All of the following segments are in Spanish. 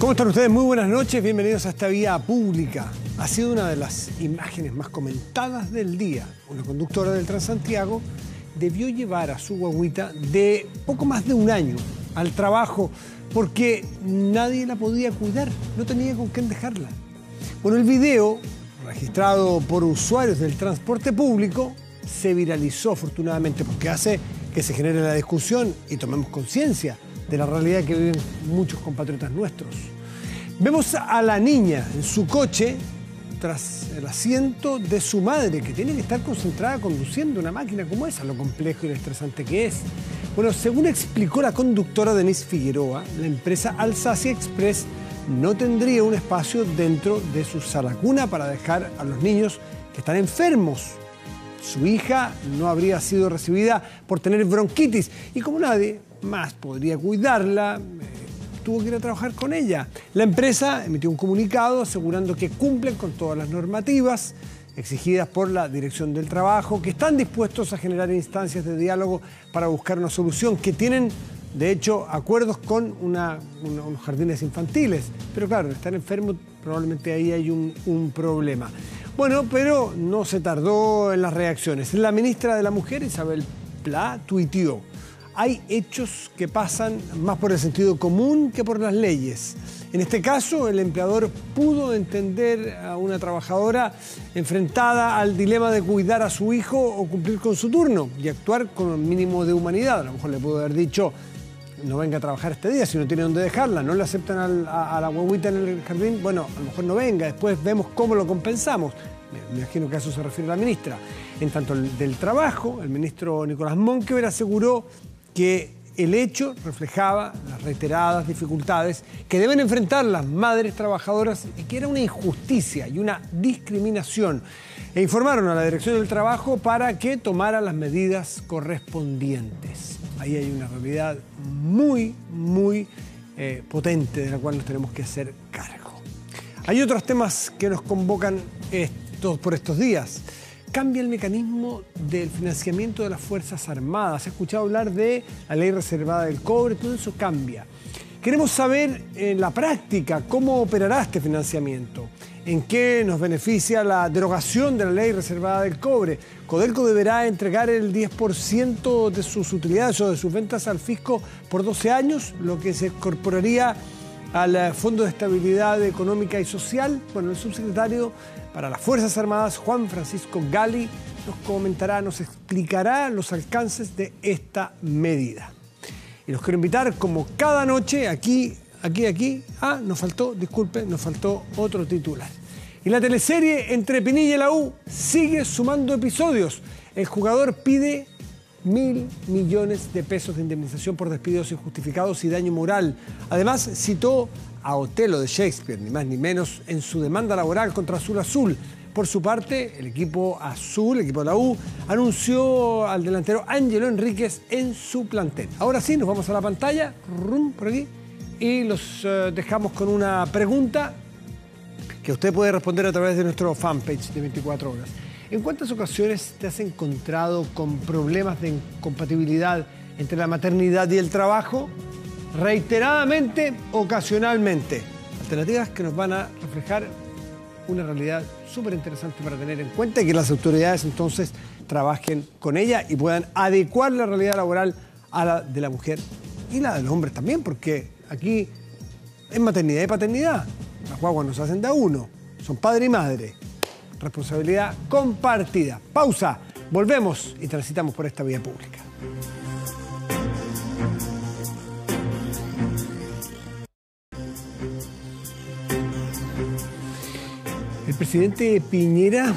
¿Cómo están ustedes? Muy buenas noches, bienvenidos a esta vía pública. Ha sido una de las imágenes más comentadas del día. Una conductora del Transantiago debió llevar a su guagüita de poco más de un año al trabajo porque nadie la podía cuidar, no tenía con quién dejarla. Bueno, el video, registrado por usuarios del transporte público, se viralizó afortunadamente porque hace que se genere la discusión y tomemos conciencia de la realidad que viven muchos compatriotas nuestros. Vemos a la niña en su coche tras el asiento de su madre, que tiene que estar concentrada conduciendo una máquina como esa, lo complejo y lo estresante que es. Bueno, según explicó la conductora Denise Figueroa, la empresa Alsacia Express no tendría un espacio dentro de su sala cuna para dejar a los niños que están enfermos. Su hija no habría sido recibida por tener bronquitis y como nadie más podría cuidarla, tuvo que ir a trabajar con ella. La empresa emitió un comunicado asegurando que cumplen con todas las normativas exigidas por la Dirección del Trabajo, que están dispuestos a generar instancias de diálogo para buscar una solución, que tienen, de hecho, acuerdos con unos jardines infantiles. Pero claro, están enfermos, probablemente ahí hay un problema. Bueno, pero no se tardó en las reacciones. La ministra de la Mujer, Isabel Pla, tuiteó: hay hechos que pasan más por el sentido común que por las leyes. En este caso, el empleador pudo entender a una trabajadora enfrentada al dilema de cuidar a su hijo o cumplir con su turno y actuar con un mínimo de humanidad. A lo mejor le pudo haber dicho: no venga a trabajar este día, si no tiene dónde dejarla, no le aceptan a la guaguita en el jardín, bueno, a lo mejor no venga, después vemos cómo lo compensamos. Me imagino que a eso se refiere la ministra. En tanto del trabajo, el ministro Nicolás Monkever aseguró que el hecho reflejaba las reiteradas dificultades que deben enfrentar las madres trabajadoras y que era una injusticia y una discriminación. E informaron a la Dirección del Trabajo para que tomara las medidas correspondientes. Ahí hay una realidad muy potente de la cual nos tenemos que hacer cargo. Hay otros temas que nos convocan por estos días. Cambia el mecanismo del financiamiento de las Fuerzas Armadas. Se ha escuchado hablar de la ley reservada del cobre, todo eso cambia. Queremos saber en la práctica cómo operará este financiamiento, en qué nos beneficia la derogación de la ley reservada del cobre. Codelco deberá entregar el 10% de sus utilidades o de sus ventas al fisco por 12 años, lo que se incorporaría al Fondo de Estabilidad Económica y Social. Bueno, el subsecretario para las Fuerzas Armadas, Juan Francisco Gali, nos comentará, nos explicará los alcances de esta medida. Y los quiero invitar, como cada noche, aquí. Nos faltó otro titular. Y la teleserie Entre Pinilla y la U sigue sumando episodios. El jugador pide 1.000 millones de pesos de indemnización por despidos injustificados y daño moral. Además, citó a Otelo de Shakespeare, ni más ni menos, en su demanda laboral contra Azul Azul. Por su parte, el equipo azul, el equipo de la U, anunció al delantero Ángelo Enríquez en su plantel. Ahora sí, nos vamos a la pantalla, por aquí, y los dejamos con una pregunta que usted puede responder a través de nuestro fanpage de 24 horas. ¿En cuántas ocasiones te has encontrado con problemas de incompatibilidad entre la maternidad y el trabajo? Reiteradamente, ocasionalmente. Alternativas que nos van a reflejar una realidad súper interesante para tener en cuenta y que las autoridades entonces trabajen con ella y puedan adecuar la realidad laboral a la de la mujer y la de los hombres también, porque aquí es maternidad y paternidad. Las guaguas nos hacen de a uno, son padre y madre. Responsabilidad compartida. Pausa, volvemos y transitamos por esta vía pública. El presidente Piñera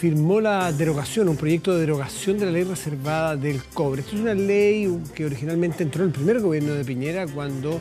firmó la derogación, un proyecto de derogación de la ley reservada del cobre. Esto es una ley que originalmente entró en el primer gobierno de Piñera cuando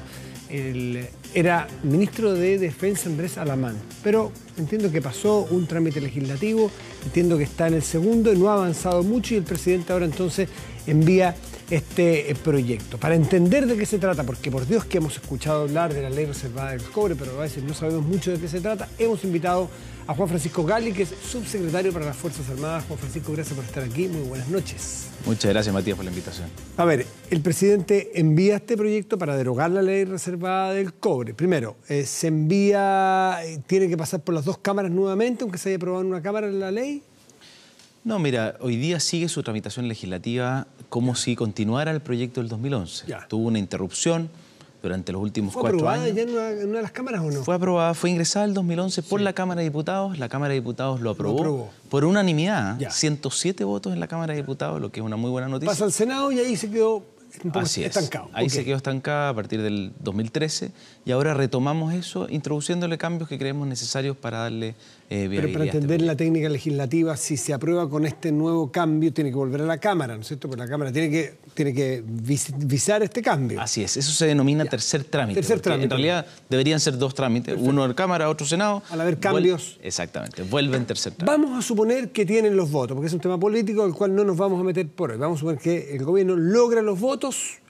era ministro de Defensa Andrés Alamán. Pero entiendo que pasó un trámite legislativo, entiendo que está en el segundo y no ha avanzado mucho y el presidente ahora entonces envía este proyecto. Para entender de qué se trata, porque por Dios que hemos escuchado hablar de la ley reservada del cobre, pero a veces no sabemos mucho de qué se trata, hemos invitado a Juan Francisco Gali, que es subsecretario para las Fuerzas Armadas. Juan Francisco, gracias por estar aquí. Muy buenas noches. Muchas gracias, Matías, por la invitación. A ver, el presidente envía este proyecto para derogar la ley reservada del cobre. Primero, se envía, tiene que pasar por las dos cámaras nuevamente, aunque se haya aprobado en una cámara la ley. No, mira, hoy día sigue su tramitación legislativa como si continuara el proyecto del 2011. Ya. Tuvo una interrupción durante los últimos 4 años. ¿Fue aprobada ya en una de las cámaras o no? Fue aprobada, fue ingresada en el 2011 por la Cámara de Diputados. La Cámara de Diputados lo aprobó por unanimidad. Ya. 107 votos en la Cámara de Diputados, lo que es una muy buena noticia. Pasa al Senado y ahí se quedó un poco Así es. estancado. Ahí se quedó estancada a partir del 2013 y ahora retomamos eso introduciéndole cambios que creemos necesarios para darle viabilidad. Pero para entender la técnica legislativa, si se aprueba con este nuevo cambio, tiene que volver a la Cámara, ¿no es cierto? Porque la Cámara tiene que visar este cambio. Así es, eso se denomina tercer trámite. Tercer trámite. En realidad deberían ser 2 trámites, uno en Cámara, otro Senado. Al haber cambios. Exactamente, vuelve en tercer trámite. Vamos a suponer que tienen los votos, porque es un tema político al cual no nos vamos a meter por hoy. Vamos a suponer que el gobierno logra los votos.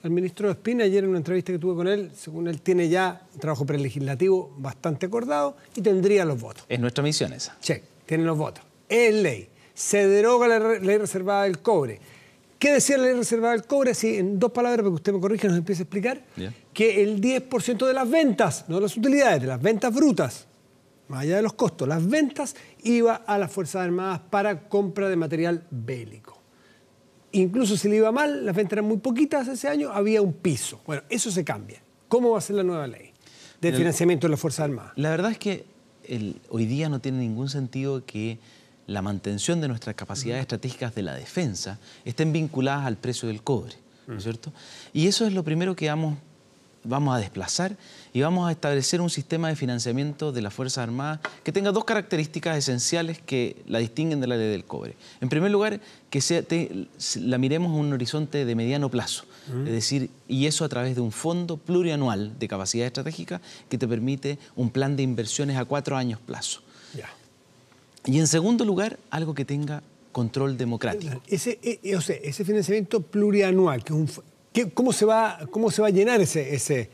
El ministro Espina, ayer en una entrevista que tuve con él, según él tiene ya un trabajo prelegislativo bastante acordado y tendría los votos. Es nuestra misión esa. Check, tienen los votos. Es ley. Se deroga la ley reservada del cobre. ¿Qué decía la ley reservada del cobre? Así, en 2 palabras, para que usted me corrija y nos empiece a explicar. Yeah. Que el 10% de las ventas, no de las utilidades, de las ventas brutas, más allá de los costos, las ventas iba a las Fuerzas Armadas para compra de material bélico. Incluso si le iba mal, las ventas eran muy poquitas ese año, había un piso. Bueno, eso se cambia. ¿Cómo va a ser la nueva ley de financiamiento de las Fuerzas Armadas? La verdad es que hoy día no tiene ningún sentido que la mantención de nuestras capacidades estratégicas de la defensa estén vinculadas al precio del cobre, ¿no es cierto? Y eso es lo primero que vamos a desplazar y vamos a establecer un sistema de financiamiento de las Fuerzas Armadas que tenga 2 características esenciales que la distinguen de la ley del cobre. En primer lugar, que la miremos en un horizonte de mediano plazo, es decir, y eso a través de un fondo plurianual de capacidad estratégica que te permite un plan de inversiones a 4 años plazo. Ya. Y en segundo lugar, algo que tenga control democrático. Ese financiamiento plurianual, ¿cómo se va a llenar ese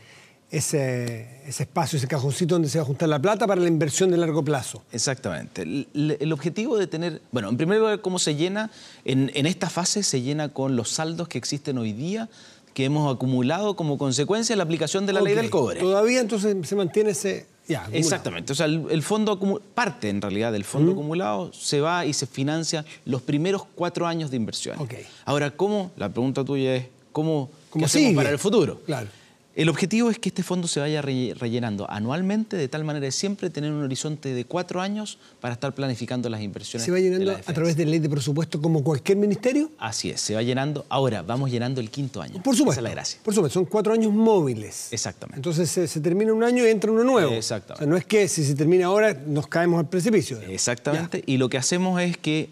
espacio, ese cajoncito donde se va a juntar la plata para la inversión de largo plazo? Exactamente. El objetivo de tener... Bueno, en primer lugar, ¿cómo se llena? En esta fase se llena con los saldos que existen hoy día, que hemos acumulado como consecuencia de la aplicación de la ley del cobre. Todavía entonces se mantiene ese... Exactamente. O sea, el fondo parte en realidad del fondo acumulado, se va y se financia los primeros 4 años de inversión. Ahora, la pregunta tuya es, ¿cómo hacemos para el futuro? Claro. El objetivo es que este fondo se vaya rellenando anualmente, de tal manera de siempre tener un horizonte de 4 años para estar planificando las inversiones. ¿Se va llenando a través de ley de presupuesto como cualquier ministerio? Así es, se va llenando. Ahora, vamos llenando el 5.º año. Por supuesto. Esa es la gracia. Por supuesto, son 4 años móviles. Exactamente. Entonces se termina un año y entra uno nuevo. Exactamente. O sea, no es que si se termina ahora nos caemos al precipicio. Exactamente. Y lo que hacemos es que,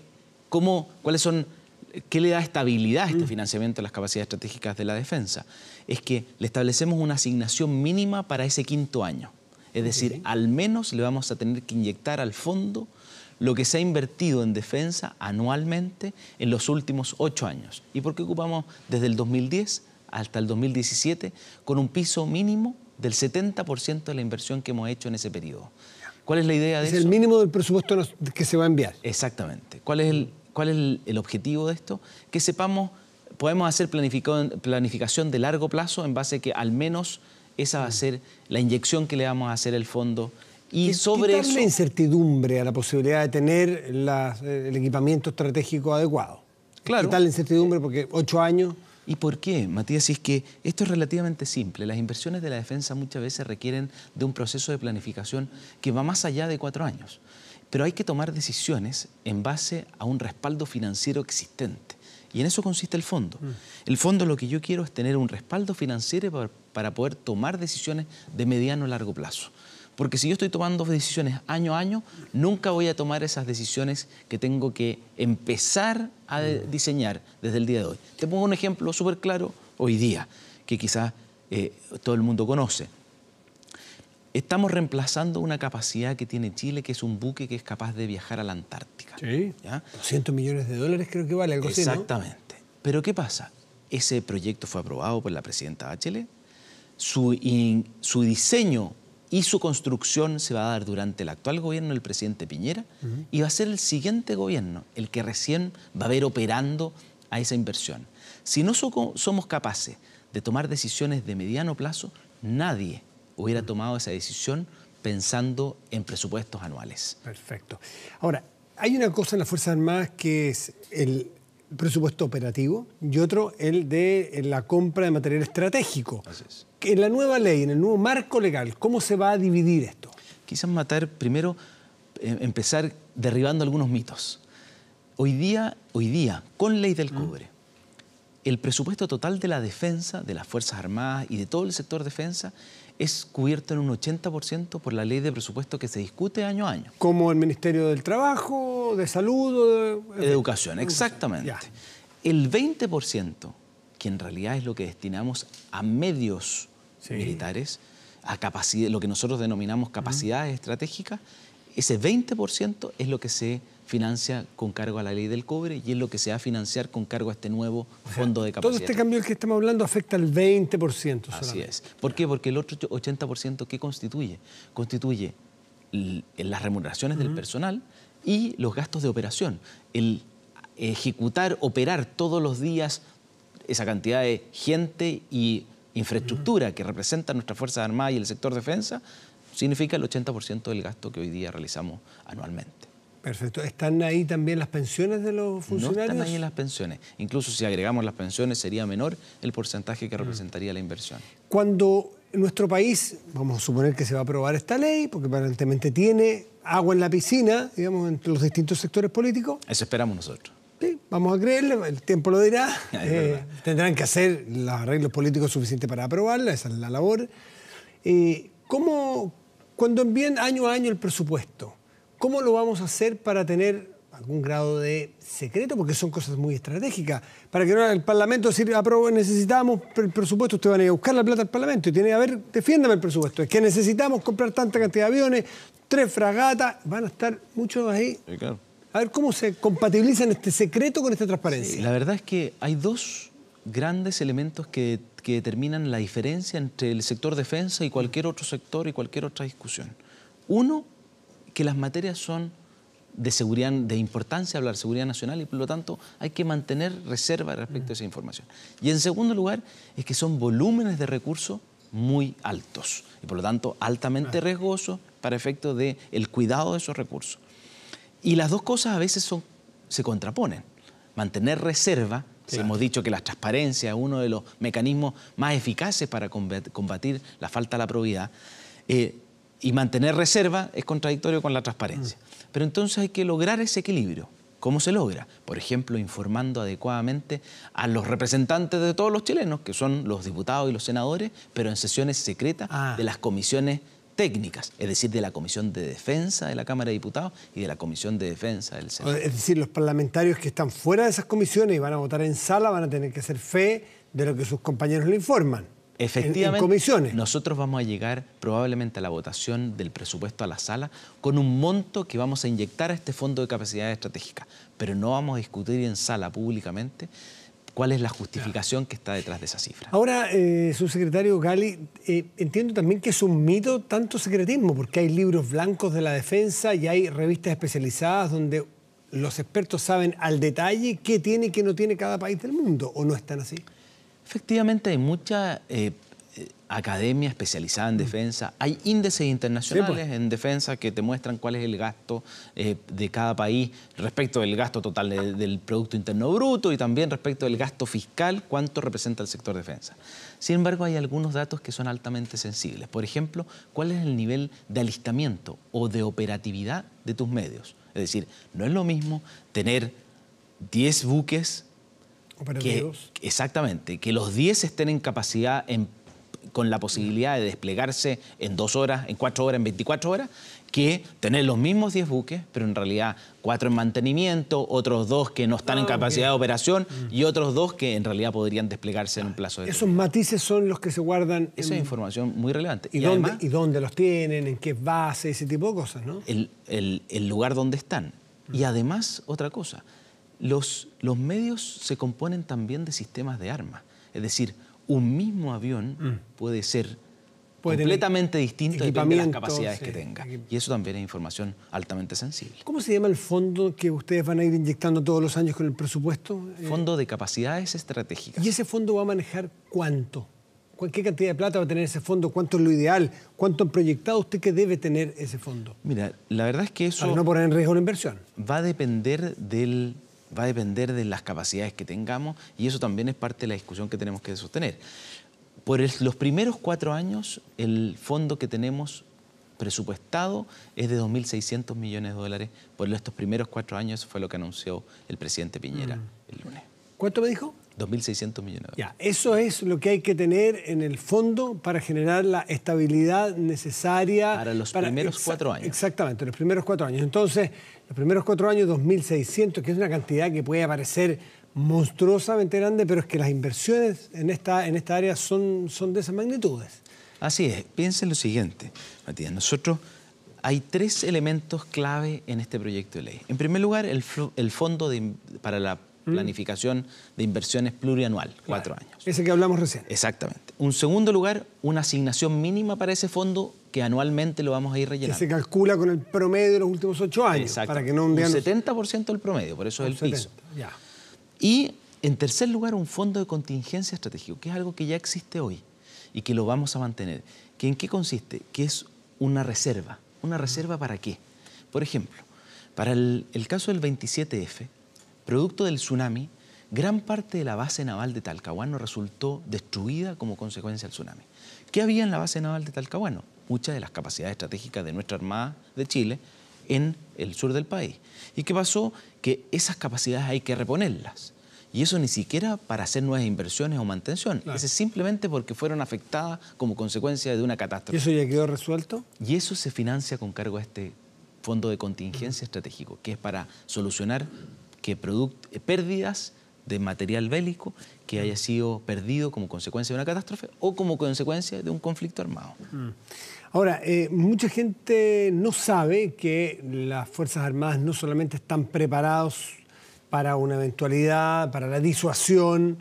¿qué le da estabilidad a este financiamiento de las capacidades estratégicas de la defensa? Es que le establecemos una asignación mínima para ese 5.º año. Es decir, al menos le vamos a tener que inyectar al fondo lo que se ha invertido en defensa anualmente en los últimos 8 años. ¿Y por qué ocupamos desde el 2010 hasta el 2017 con un piso mínimo del 70% de la inversión que hemos hecho en ese periodo? ¿Cuál es la idea de eso? Es el mínimo del presupuesto que se va a enviar. Exactamente. ¿Cuál es el objetivo de esto? Que sepamos, podemos hacer planificación de largo plazo en base a que al menos esa va a ser la inyección que le vamos a hacer al fondo. Y sobre eso... ¿Qué incertidumbre a la posibilidad de tener el equipamiento estratégico adecuado? Claro. ¿Qué tal la incertidumbre? Porque 8 años... ¿Y por qué, Matías? Si es que esto es relativamente simple. Las inversiones de la defensa muchas veces requieren de un proceso de planificación que va más allá de 4 años. Pero hay que tomar decisiones en base a un respaldo financiero existente. Y en eso consiste el fondo. El fondo, lo que yo quiero es tener un respaldo financiero para poder tomar decisiones de mediano a largo plazo. Porque si yo estoy tomando decisiones año a año, nunca voy a tomar esas decisiones que tengo que empezar a diseñar desde el día de hoy. Te pongo un ejemplo súper claro hoy día, que quizás todo el mundo conoce. Estamos reemplazando una capacidad que tiene Chile, que es un buque que es capaz de viajar a la Antártica. Sí, ¿ya? 200 millones de dólares creo que vale, algo así, ¿no? Exactamente. Pero ¿qué pasa? Ese proyecto fue aprobado por la presidenta Bachelet. Su diseño y su construcción se va a dar durante el actual gobierno del presidente Piñera y va a ser el siguiente gobierno el que recién va a ver operando a esa inversión. Si no somos capaces de tomar decisiones de mediano plazo, nadie hubiera tomado esa decisión pensando en presupuestos anuales. Perfecto. Ahora, hay una cosa en las Fuerzas Armadas que es el presupuesto operativo y otro el de la compra de material estratégico. Así es. En la nueva ley, en el nuevo marco legal, ¿cómo se va a dividir esto? Quizás primero empezar derribando algunos mitos. Hoy día, con ley del cobre, el presupuesto total de la defensa, de las Fuerzas Armadas y de todo el sector defensa es cubierto en un 80% por la ley de presupuesto que se discute año a año. Como el Ministerio del Trabajo, de Salud... De Educación, exactamente. Ya. El 20%, que en realidad es lo que destinamos a medios militares, a capacidad, lo que nosotros denominamos capacidades estratégicas, ese 20% es lo que se financia con cargo a la ley del cobre y es lo que se va a financiar con cargo a este nuevo fondo de capacidad. Todo este cambio del que estamos hablando afecta al 20% solamente. Así es. ¿Por qué? Porque el otro 80% ¿qué constituye? Constituye las remuneraciones del personal y los gastos de operación. El ejecutar, operar todos los días esa cantidad de gente y infraestructura que representan nuestras Fuerzas Armadas y el sector defensa significa el 80% del gasto que hoy día realizamos anualmente. Perfecto. ¿Están ahí también las pensiones de los funcionarios? No están ahí las pensiones. Incluso si agregamos las pensiones sería menor el porcentaje que representaría la inversión. Cuando en nuestro país, vamos a suponer que se va a aprobar esta ley, porque aparentemente tiene agua en la piscina, digamos, entre los distintos sectores políticos. Eso esperamos nosotros. Sí, vamos a creerle, el tiempo lo dirá. Tendrán que hacer los arreglos políticos suficientes para aprobarla, esa es la labor. Cuando envíen año a año el presupuesto, ¿cómo lo vamos a hacer para tener algún grado de secreto? Porque son cosas muy estratégicas. Para que no el Parlamento decir, necesitamos el presupuesto, ustedes van a ir a buscar la plata al Parlamento y tienen que ver, defiéndame el presupuesto. Es que necesitamos comprar tanta cantidad de aviones, 3 fragatas, van a estar muchos ahí. Sí, claro. A ver cómo se compatibilizan este secreto con esta transparencia. Sí, la verdad es que hay dos grandes elementos que determinan la diferencia entre el sector defensa y cualquier otro sector y cualquier otra discusión. Uno, que las materias son de seguridad, de importancia hablar de seguridad nacional y por lo tanto hay que mantener reserva respecto a esa información. Y en segundo lugar, es que son volúmenes de recursos muy altos y por lo tanto altamente riesgosos para efectos del cuidado de esos recursos. Y las dos cosas a veces se contraponen. Mantener reserva, hemos dicho que la transparencia es uno de los mecanismos más eficaces para combatir la falta de la probidad, y mantener reserva es contradictorio con la transparencia. Pero entonces hay que lograr ese equilibrio. ¿Cómo se logra? Por ejemplo, informando adecuadamente a los representantes de todos los chilenos, que son los diputados y los senadores, pero en sesiones secretas de las comisiones técnicas, es decir, de la Comisión de Defensa de la Cámara de Diputados y de la Comisión de Defensa del Senado. Es decir, los parlamentarios que están fuera de esas comisiones y van a votar en sala van a tener que hacer fe de lo que sus compañeros le informan. Efectivamente, en comisiones. Nosotros vamos a llegar probablemente a la votación del presupuesto a la sala con un monto que vamos a inyectar a este fondo de capacidad estratégica, pero no vamos a discutir en sala públicamente cuál es la justificación que está detrás de esa cifra. Ahora, subsecretario Gali, entiendo también que es un mito tanto secretismo, porque hay libros blancos de la defensa y hay revistas especializadas donde los expertos saben al detalle qué tiene y qué no tiene cada país del mundo, ¿o no están así? Efectivamente, hay mucha academia especializada en defensa, hay índices internacionales en defensa que te muestran cuál es el gasto de cada país respecto del gasto total del Producto Interno Bruto y también respecto del gasto fiscal, cuánto representa el sector defensa. Sin embargo, hay algunos datos que son altamente sensibles. Por ejemplo, cuál es el nivel de alistamiento o de operatividad de tus medios. Es decir, no es lo mismo tener 10 buques exactamente, que los 10 estén en capacidad, con la posibilidad de desplegarse en 2 horas, en 4 horas, en 24 horas, que tener los mismos 10 buques, pero en realidad 4 en mantenimiento, otros 2 que no están en capacidad de operación y otros 2 que en realidad podrían desplegarse en un plazo de tiempo. Esos matices son los que se guardan. Esa es información muy relevante. ¿Y dónde los tienen? ¿En qué base? Ese tipo de cosas, ¿no? El lugar donde están. Y además, otra cosa, Los medios se componen también de sistemas de armas. Es decir, un mismo avión puede ser completamente distinto depende de las capacidades que tenga. Y eso también es información altamente sensible. ¿Cómo se llama el fondo que ustedes van a ir inyectando todos los años con el presupuesto? Fondo de Capacidades Estratégicas. ¿Y ese fondo va a manejar cuánto? ¿Qué cantidad de plata va a tener ese fondo? ¿Cuánto es lo ideal? ¿Cuánto han proyectado usted que debe tener ese fondo? Mira, la verdad es que eso... Para no poner en riesgo la inversión. Va a depender de las capacidades que tengamos, y eso también es parte de la discusión que tenemos que sostener. Por los primeros 4 años, el fondo que tenemos presupuestado es de 2.600 millones de dólares. Por estos primeros 4 años fue lo que anunció el presidente Piñera el lunes. ¿Cuánto me dijo? 2.600 millones de dólares. Ya, eso es lo que hay que tener en el fondo para generar la estabilidad necesaria. Para los primeros 4 años. Exactamente, los primeros 4 años. Entonces, los primeros 4 años, 2.600, que es una cantidad que puede parecer monstruosamente grande, pero es que las inversiones en esta área son de esas magnitudes. Así es. Piensen lo siguiente, Matías. Hay 3 elementos clave en este proyecto de ley. En primer lugar, el fondo para la planificación de inversiones plurianual, 4 años. Ese que hablamos recién. Exactamente. En segundo lugar, una asignación mínima para ese fondo que anualmente lo vamos a ir rellenando. Que se calcula con el promedio de los últimos 8 años. Para que no un 70% del promedio, por eso es el 70, piso. Ya. Y en tercer lugar, un fondo de contingencia estratégico, que es algo que ya existe hoy y que lo vamos a mantener. ¿En qué consiste? Que es una reserva. ¿Una reserva para qué? Por ejemplo, para el caso del 27F, producto del tsunami, gran parte de la base naval de Talcahuano resultó destruida como consecuencia del tsunami. ¿Qué había en la base naval de Talcahuano? Muchas de las capacidades estratégicas de nuestra Armada de Chile en el sur del país. ¿Y qué pasó? Que esas capacidades hay que reponerlas. Y eso ni siquiera para hacer nuevas inversiones o mantención. Claro. Eso es simplemente porque fueron afectadas como consecuencia de una catástrofe. ¿Y eso ya quedó resuelto? Y eso se financia con cargo a este fondo de contingencia estratégico, que es para solucionar pérdidas de material bélico que haya sido perdido como consecuencia de una catástrofe o como consecuencia de un conflicto armado. Ahora, mucha gente no sabe que las Fuerzas Armadas no solamente están preparados para una eventualidad, para la disuasión,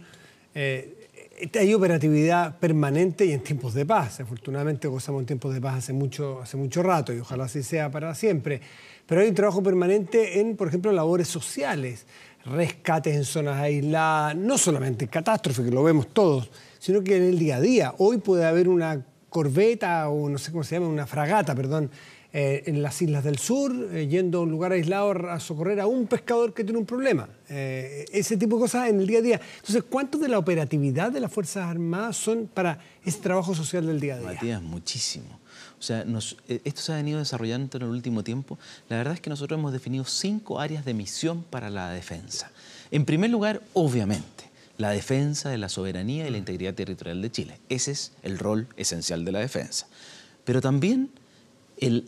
hay operatividad permanente y en tiempos de paz. Afortunadamente gozamos en tiempos de paz hace mucho rato y ojalá así sea para siempre. Pero hay un trabajo permanente en, por ejemplo, labores sociales, rescates en zonas aisladas, no solamente en catástrofe, que lo vemos todos, sino que en el día a día. Hoy puede haber una corbeta o no sé cómo se llama, una fragata, perdón, en las islas del sur, yendo a un lugar aislado a socorrer a un pescador que tiene un problema. Ese tipo de cosas en el día a día. Entonces, ¿cuánto de la operatividad de las Fuerzas Armadas son para ese trabajo social del día a día? Matías, muchísimo. O sea, esto se ha venido desarrollando en el último tiempo. La verdad es que nosotros hemos definido 5 áreas de misión para la defensa. En primer lugar, obviamente, la defensa de la soberanía y la integridad territorial de Chile. Ese es el rol esencial de la defensa. Pero también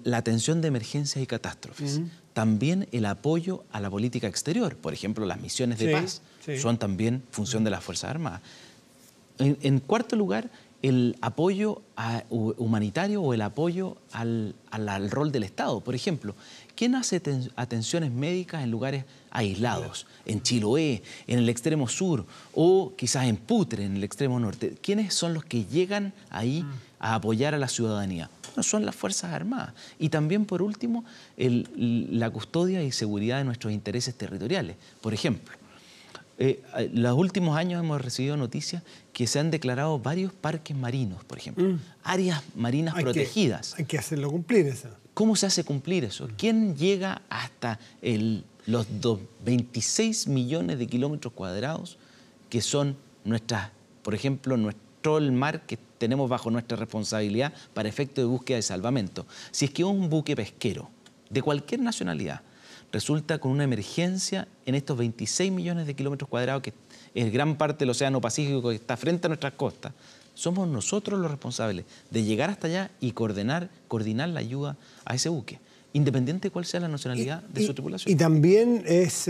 la atención de emergencias y catástrofes. También el apoyo a la política exterior. Por ejemplo, las misiones de paz son también función de las Fuerzas Armadas. En cuarto lugar, el apoyo humanitario o el apoyo al rol del Estado. Por ejemplo, ¿quién hace atenciones médicas en lugares aislados? En Chiloé, en el extremo sur o quizás en Putre, en el extremo norte. ¿Quiénes son los que llegan ahí a apoyar a la ciudadanía? No son las Fuerzas Armadas. Y también, por último, la custodia y seguridad de nuestros intereses territoriales. Por ejemplo, los últimos años hemos recibido noticias que se han declarado varios parques marinos, por ejemplo, áreas marinas protegidas. Hay que hacerlo cumplir eso. ¿Cómo se hace cumplir eso? ¿Quién llega hasta los 26 millones de kilómetros cuadrados que son por ejemplo, el mar que tenemos bajo nuestra responsabilidad para efecto de búsqueda y salvamento? Si es que un buque pesquero de cualquier nacionalidad resulta con una emergencia en estos 26 millones de kilómetros cuadrados, que es gran parte del Océano Pacífico que está frente a nuestras costas, somos nosotros los responsables de llegar hasta allá y coordinar la ayuda a ese buque, independiente de cuál sea la nacionalidad de su tripulación. Y también es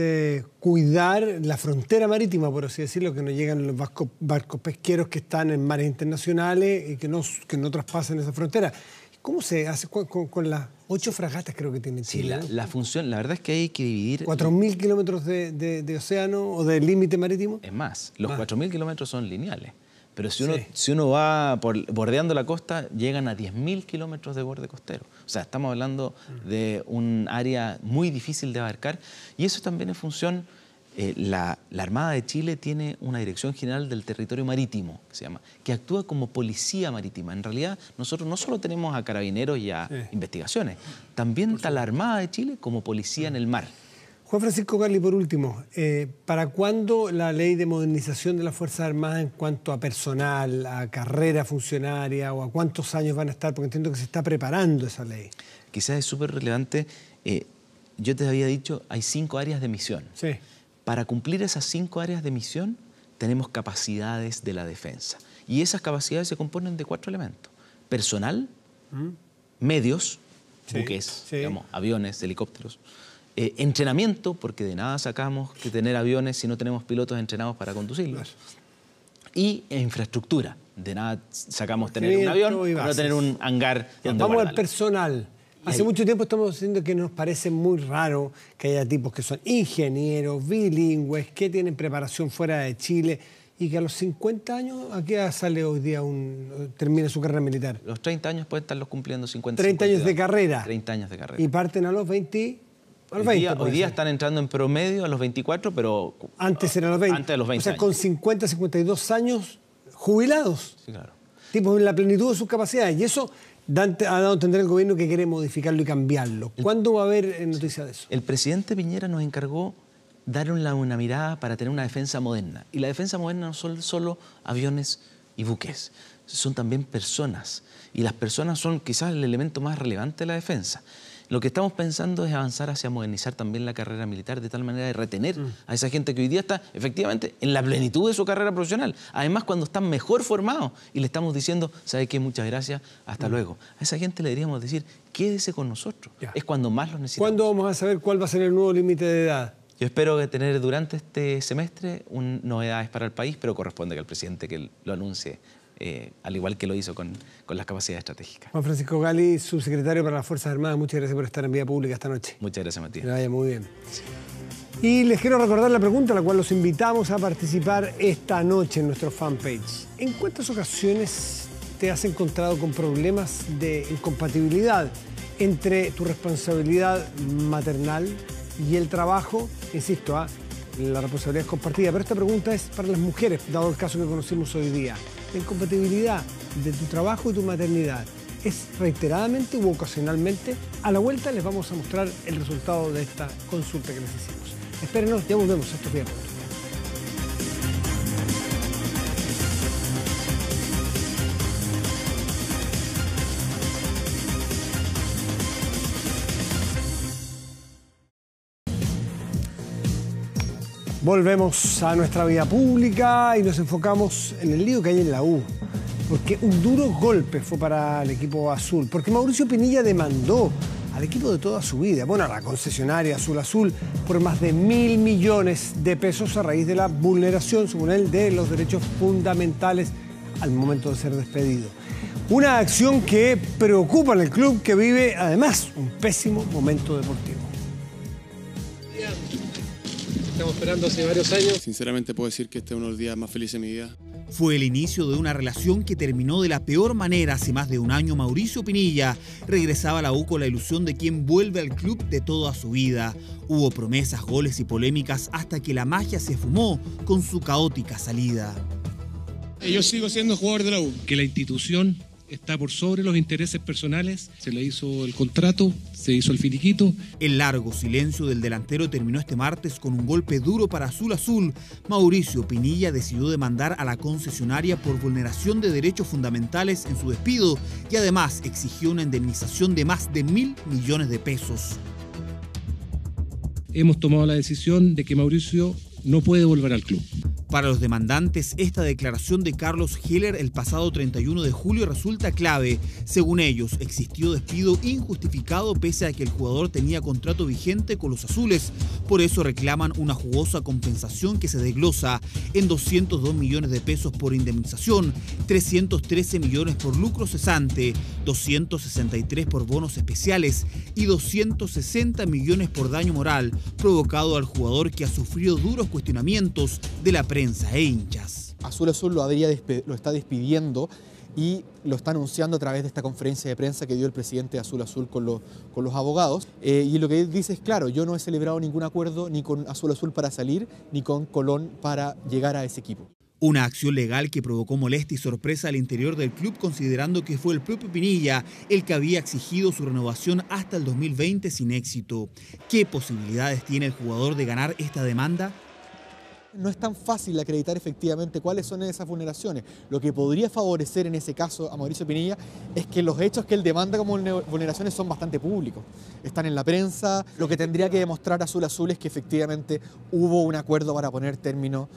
cuidar la frontera marítima, por así decirlo, que no llegan los barcos pesqueros que están en mares internacionales y que no traspasen esa frontera. ¿Cómo se hace con las 8 fragatas creo que tiene Chile? Sí, la función, la verdad es que hay que dividir... 4.000 kilómetros de océano o de límite marítimo. Es más, los 4.000 kilómetros son lineales. Pero si uno va bordeando la costa, llegan a 10.000 kilómetros de borde costero. O sea, estamos hablando de un área muy difícil de abarcar. Y eso también es función... La Armada de Chile tiene una Dirección General del Territorio Marítimo, que se llama, que actúa como policía marítima. En realidad, nosotros no solo tenemos a carabineros y a investigaciones, también está la Armada de Chile como policía en el mar. Juan Francisco Gali, por último, ¿para cuándo la ley de modernización de las Fuerzas Armadas en cuanto a personal, a carrera funcionaria o a cuántos años van a estar? Porque entiendo que se está preparando esa ley. Quizás es súper relevante. Yo te había dicho, hay 5 áreas de misión. Sí. Para cumplir esas 5 áreas de misión, tenemos capacidades de la defensa. Y esas capacidades se componen de 4 elementos. Personal, medios, buques, digamos, aviones, helicópteros. Entrenamiento, porque de nada sacamos que tener aviones si no tenemos pilotos entrenados para conducirlos. Y infraestructura. De nada sacamos tener un avión o no tener un hangar donde Vamos guardarlo. al personal. Hace mucho tiempo estamos diciendo que nos parece muy raro que haya tipos que son ingenieros, bilingües, que tienen preparación fuera de Chile y que a los 50 años, ¿a qué edad sale hoy día termina su carrera militar? Los 30 años pueden estarlos cumpliendo 50 30 años de carrera. 30 años de carrera. Y parten a los 20... Hoy día están entrando en promedio a los 24, pero... Antes eran los 20. Antes de los 20 O sea, años. con 50, 52 años jubilados. Sí, claro. Tipos en la plenitud de sus capacidades. Y eso ha dado a entender el gobierno que quiere modificarlo y cambiarlo. ¿Cuándo va a haber noticias de eso? El presidente Piñera nos encargó dar una mirada para tener una defensa moderna. Y la defensa moderna no son solo aviones y buques, son también personas. Y las personas son quizás el elemento más relevante de la defensa. Lo que estamos pensando es avanzar hacia modernizar también la carrera militar de tal manera de retener a esa gente que hoy día está efectivamente en la plenitud de su carrera profesional. Además, cuando están mejor formados y le estamos diciendo, ¿sabe qué? Muchas gracias, hasta luego. A esa gente le deberíamos decir, quédese con nosotros. Ya. Es cuando más los necesitamos. ¿Cuándo vamos a saber cuál va a ser el nuevo límite de edad? Yo espero tener durante este semestre novedades para el país, pero corresponde que el presidente que lo anuncie, al igual que lo hizo con las capacidades estratégicas. Juan Francisco Gali, subsecretario para las Fuerzas Armadas, muchas gracias por estar en Vía Pública esta noche. Muchas gracias, Matías. Que vaya muy bien. Sí. Y les quiero recordar la pregunta a la cual los invitamos a participar esta noche en nuestro fanpage. ¿En cuántas ocasiones te has encontrado con problemas de incompatibilidad entre tu responsabilidad maternal y el trabajo? Insisto, la responsabilidad es compartida, pero esta pregunta es para las mujeres, dado el caso que conocimos hoy día. La incompatibilidad de tu trabajo y tu maternidad es reiteradamente u ocasionalmente. A la vuelta les vamos a mostrar el resultado de esta consulta que les hicimos. Espérenos, ya volvemos. Esto es Vía Pública. Volvemos a nuestra vida pública y nos enfocamos en el lío que hay en la U. Porque un duro golpe fue para el equipo azul. Porque Mauricio Pinilla demandó al equipo de toda su vida, bueno, a la concesionaria Azul, por más de 1.000 millones de pesos a raíz de la vulneración, según él, de los derechos fundamentales al momento de ser despedido. Una acción que preocupa en el club, que vive además un pésimo momento deportivo. Estamos esperando hace varios años. Sinceramente puedo decir que este es uno de los días más felices de mi vida. Fue el inicio de una relación que terminó de la peor manera hace más de un año. Mauricio Pinilla regresaba a la U con la ilusión de quien vuelve al club de toda su vida. Hubo promesas, goles y polémicas hasta que la magia se fumó con su caótica salida. Yo sigo siendo jugador de la U. Que la institución está por sobre los intereses personales. Se le hizo el contrato, se hizo el finiquito. El largo silencio del delantero terminó este martes con un golpe duro para Azul. Mauricio Pinilla decidió demandar a la concesionaria por vulneración de derechos fundamentales en su despido y además exigió una indemnización de más de 1.000 millones de pesos. Hemos tomado la decisión de que Mauricio no puede volver al club. Para los demandantes, esta declaración de Carlos Heller el pasado 31 de julio resulta clave. Según ellos, existió despido injustificado pese a que el jugador tenía contrato vigente con los azules. Por eso reclaman una jugosa compensación que se desglosa en 202 millones de pesos por indemnización, 313 millones por lucro cesante, 263 por bonos especiales y 260 millones por daño moral provocado al jugador, que ha sufrido duros cuestionamientos de la prensa e hinchas. Azul Azul lo está despidiendo y lo está anunciando a través de esta conferencia de prensa que dio el presidente de Azul Azul con los abogados. Y lo que él dice es, claro, yo no he celebrado ningún acuerdo ni con Azul Azul para salir, ni con Colón para llegar a ese equipo. Una acción legal que provocó molestia y sorpresa al interior del club, considerando que fue el propio Pinilla el que había exigido su renovación hasta el 2020 sin éxito. ¿Qué posibilidades tiene el jugador de ganar esta demanda? No es tan fácil acreditar efectivamente cuáles son esas vulneraciones. Lo que podría favorecer en ese caso a Mauricio Pinilla es que los hechos que él demanda como vulneraciones son bastante públicos. Están en la prensa. Lo que tendría que demostrar Azul Azul es que efectivamente hubo un acuerdo para poner término,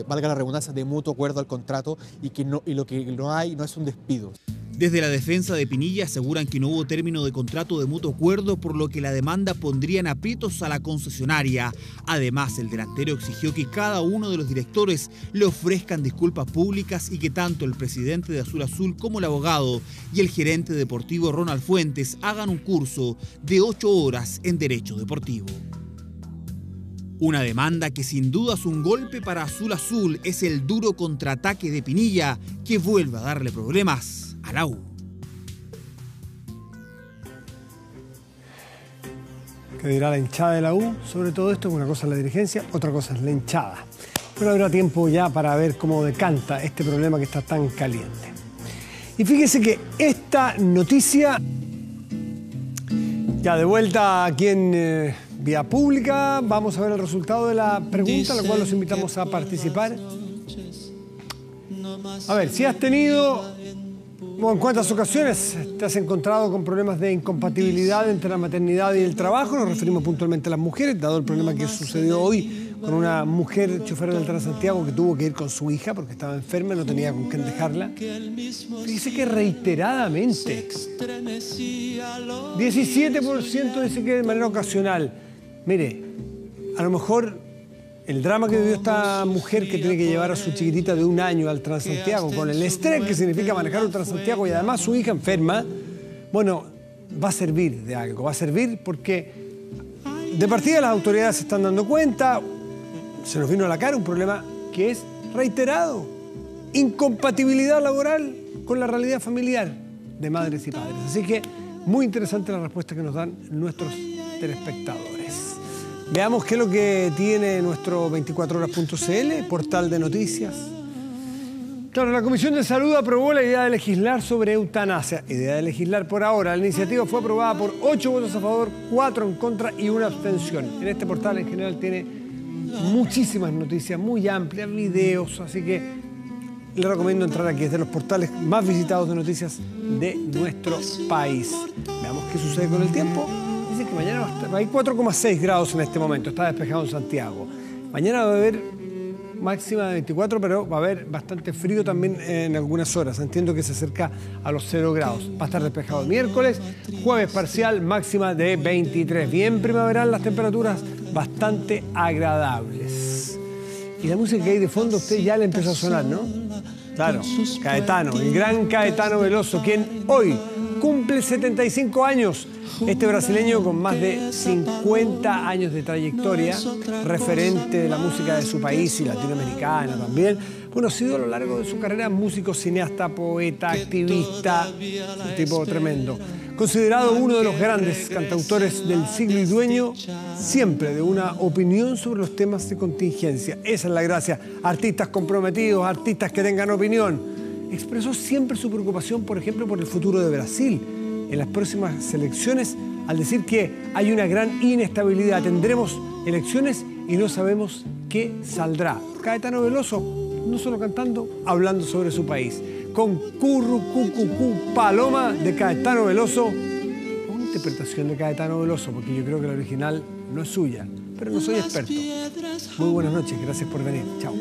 valga la redundancia, de mutuo acuerdo al contrato y lo que no hay no es un despido. Desde la defensa de Pinilla aseguran que no hubo término de contrato de mutuo acuerdo, por lo que la demanda pondría en aprietos a la concesionaria. Además, el delantero exigió que cada uno de los directores le ofrezcan disculpas públicas y que tanto el presidente de Azul Azul como el abogado y el gerente deportivo Ronald Fuentes hagan un curso de 8 horas en Derecho Deportivo. Una demanda que sin duda es un golpe para Azul Azul. Es el duro contraataque de Pinilla que vuelve a darle problemas a la U. ¿Qué dirá la hinchada de la U sobre todo esto? Una cosa es la dirigencia, otra cosa es la hinchada. Pero habrá tiempo ya para ver cómo decanta este problema que está tan caliente. Y fíjese que esta noticia, ya de vuelta aquí en Vía Pública, vamos a ver el resultado de la pregunta, a la cual los invitamos a participar. A ver, si has tenido... ¿En cuántas ocasiones te has encontrado con problemas de incompatibilidad entre la maternidad y el trabajo? Nos referimos puntualmente a las mujeres, dado el problema que sucedió hoy con una mujer chofer del Transantiago que tuvo que ir con su hija porque estaba enferma y no tenía con quién dejarla. Dice que reiteradamente, 17% dice que de manera ocasional. Mire, a lo mejor... el drama que vivió esta mujer que tiene que llevar a su chiquitita de 1 año al Transantiago, con el estrés que significa manejar un Transantiago y además su hija enferma, bueno, va a servir de algo, va a servir porque de partida las autoridades se están dando cuenta, se nos vino a la cara un problema que es reiterado, incompatibilidad laboral con la realidad familiar de madres y padres. Así que muy interesante la respuesta que nos dan nuestros telespectadores. Veamos qué es lo que tiene nuestro 24horas.cl, portal de noticias. Claro, la Comisión de Salud aprobó la idea de legislar sobre eutanasia. Idea de legislar por ahora. La iniciativa fue aprobada por 8 votos a favor, 4 en contra y 1 abstención. En este portal en general tiene muchísimas noticias, muy amplias, videos, así que le recomiendo entrar aquí. Es de los portales más visitados de noticias de nuestro país. Veamos qué sucede con el tiempo. Dice que mañana hay 4,6 grados en este momento, está despejado en Santiago. Mañana va a haber máxima de 24, pero va a haber bastante frío también en algunas horas. Entiendo que se acerca a los 0 grados. Va a estar despejado el miércoles, jueves parcial, máxima de 23. Bien primaveral, las temperaturas bastante agradables. Y la música que hay de fondo, usted ya le empezó a sonar, ¿no? Claro, Caetano, el gran Caetano Veloso, quien hoy cumple 75 años. Este brasileño con más de 50 años de trayectoria, referente de la música de su país y latinoamericana también. Bueno, ha sido a lo largo de su carrera músico, cineasta, poeta, activista, un tipo tremendo. Considerado uno de los grandes cantautores del siglo y dueño siempre de una opinión sobre los temas de contingencia. Esa es la gracia. Artistas comprometidos, artistas que tengan opinión. Expresó siempre su preocupación, por ejemplo, por el futuro de Brasil en las próximas elecciones, al decir que hay una gran inestabilidad. Tendremos elecciones y no sabemos qué saldrá. Caetano Veloso, no solo cantando, hablando sobre su país. Con Curru Cucucú Paloma de Caetano Veloso, una interpretación de Caetano Veloso, porque yo creo que la original no es suya, pero no soy experto. Muy buenas noches, gracias por venir. Chao.